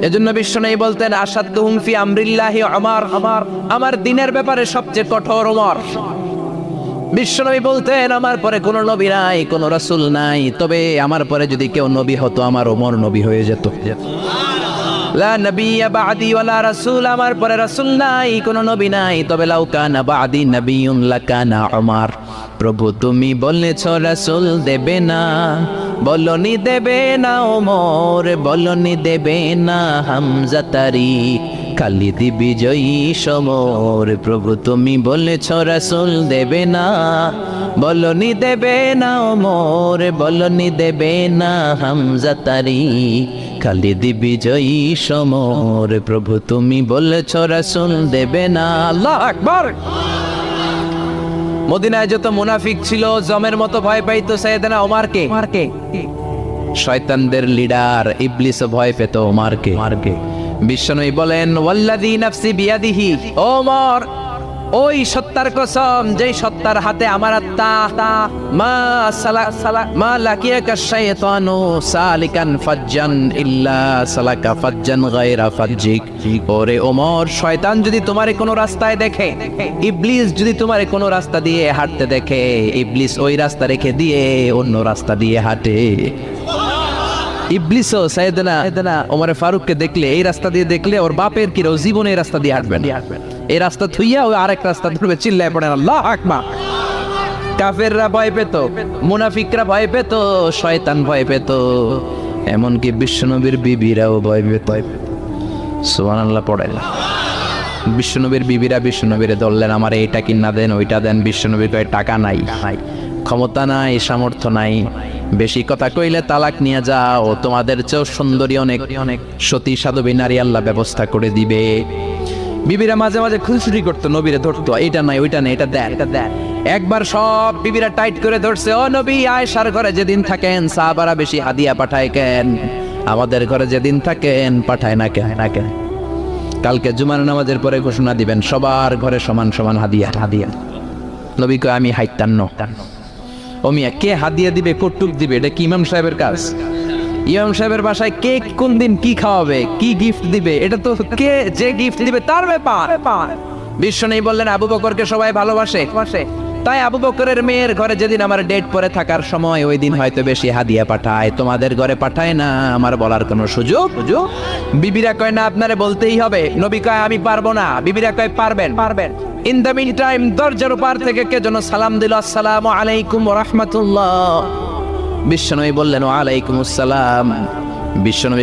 এজন্য বিশ্বনবী বলতেন আসাদুহুম ফি আমরিল্লাহি ওমর, আমার দিনের ব্যাপারে সবচেয়ে কঠোর ওমর। বিশ্বনবী বলতেন আমার পরে কোনো নবী নাই, কোনো রাসূল নাই, তবে আমার পরে যদি কেউ নবী হতো আমার ওমর নবী হয়ে যেত। লা নবিয়্যা বা'দি ওয়ালা রাসূল, আমার পরে রাসূল নাই, কোনো নবী নাই, তবে লাউ কানা বা'দি নবিয়্যুন লাকানা ওমর। প্রভু তুমি বলেছ রাসূল দেবে না, বলনি দেবে না ওমর, বলনি দেবে না হামজা তারি, খালিদ বিজয়ী সমর। প্রভু তুমি বলেছ রাসূল দেবে না, বলনি দেবে না ওমর, বলনি দেবে না হামজা তারি, খালিদ বিজয়ী সমর। প্রভু তুমি বলেছ রাসূল দেবে না। আল্লাহু আকবার। মদিনায় যত মুনাফিক ছিল জমের মতো ভয় পাইতো সাইয়েদনা ওমরকে। শয়তানদের লিডার ইবলিসও ভয় পেত ওমরকে। বিশ্বনবী বলেন ওয়াল্লাযী নাফসি বিয়াদিহি, ওমর ওই সত্তার কসম যেই সত্তার হাতে আমার আত্মা, মা লাকিয়াকা শাইতানু সালিকান ফাজ্জান ইল্লা সালাকা ফাজ্জান গায়রা ফাজ্জিক। ওরে ওমর, শয়তান যদি তোমারে কোনো রাস্তায় দেখে, ইবলিস যদি তোমারে কোনো রাস্তা দিয়ে হাঁটতে দেখে, ইবলিস ওই রাস্তা রেখে দিয়ে অন্য রাস্তা দিয়ে হাঁটে। ইবলিসও সাইয়েদনা ওমর ফারুককে দেখলে, এই রাস্তা দিয়ে দেখলে ওর বাপের কি জীবনে এই রাস্তা দিয়ে হাঁটবেন, এই রাস্তা থুইয়া ওই আরেক রাস্তা ধরবে, চিল্লায় পড়েন আল্লাহু আকবার। কাফেররা ভয় পেত, মুনাফিকরা ভয় পেত, শয়তান ভয় পেত, এমনকি বিশ্বনবীর বিবিরাও ভয় পেত। সুবহানাল্লাহ পড়েন। বিশ্বনবীর বিবিরা বিশ্বনবীরে ধরলেন, আমার এইটা কিনা দেন, ওইটা দেন। বিশ্বনবী কয় টাকা নাই, ক্ষমতা নাই, সামর্থ্য নাই, বেশি কথা কইলে তালাক নিয়ে যাও, তোমাদের চেয়েও সুন্দরী অনেক সতী সাধবী নারী আল্লাহ ব্যবস্থা করে দিবে। বিবিরা মাঝে মাঝে খুনসুটি করতো, নবীরে ধরতো, এইটা নাই ওইটা নাই, এটা দেন। একবার সব বিবিরা টাইট করে ধরছে, ও নবী আয়েশার ঘরে যেদিন থাকেন সাহাবারা বেশি হাদিয়া পাঠায় কেন, আমাদের ঘরে যেদিন থাকেন পাঠায় না কেন? কালকে জুমার নামাজের পরে ঘোষণা দিবেন সবার ঘরে সমান সমান হাদিয়া। নবী কয় আমি হাইতান্ন। ও মিয়া, কে হাদিয়া দিবে, কটুক দিবে, এটা কি ইমাম সাহেবের কাজ? ইমাম সাহেবের বাসায় কে কোন দিন কি খাওয়াবে, কি গিফট দিবে, এটা তো কে যে গিফট দিবে তার ব্যাপার। বিশ্বনবী বললেন আবু বকরকে সবাই ভালোবাসে, তাই আবু বকরের মেয়ের ঘরে যেদিন আমার ডেট পরে থাকার সময় ওই দিন হয়তো বেশি হাদিয়া পাঠায়, তোমাদের ঘরে পাঠায় না, আমার বলার কোনো সুযোগ। বিবিরা কয় না আপনারে বলতেই হবে। নবী কয় আমি পারবো না। বিবিরা কয় পারবেন। ইন দ্য মিন টাইম দরজার উপর থেকে কে যেন সালাম দিল, আসসালামু আলাইকুম ওয়া রাহমাতুল্লাহ। বিশ্বনবী বললেন ওয়া আলাইকুম আসসালাম। বিশ্বনবী